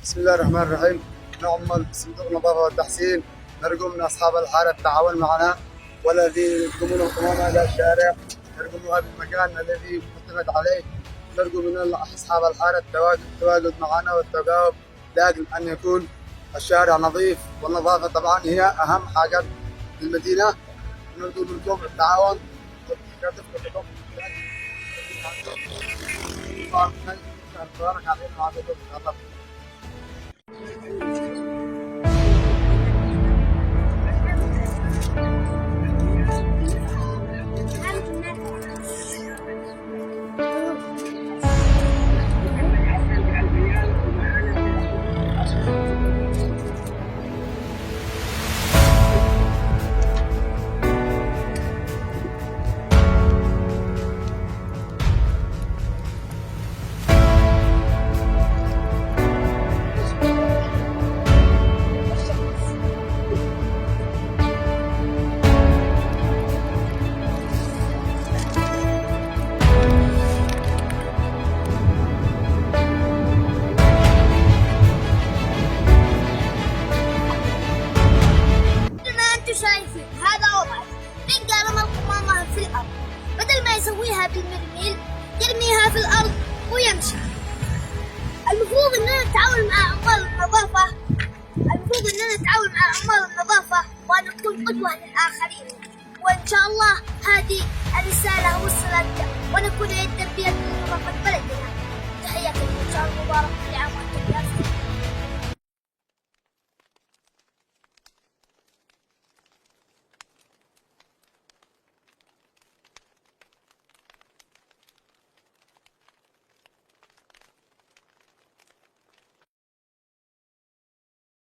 بسم الله الرحمن الرحيم. نعمل صندوق النظافة والتحسين، نرجو من أصحاب الحارة التعاون معنا والذي يقومون انضمامنا إلى الشارع، نرجو هذا المكان الذي معتمد عليه، نرجو من أصحاب الحارة التواجد معنا والتجاوب لأجل أن يكون الشارع نظيف، والنظافة طبعا هي أهم حاجة في المدينة. نرجو منكم التعاون شايفين هذا وضع من قال رمى القمامة في الأرض، بدل ما يسويها بالمرميل يرميها في الأرض ويمشي. المفروض أننا نتعاون مع عمال النظافة، ونكون قدوة للآخرين، وإن شاء الله هذه الرسالة وصلت ونكون هي التربية لنظافة بلدنا. تحياتي إن شاء الله مبارك لعام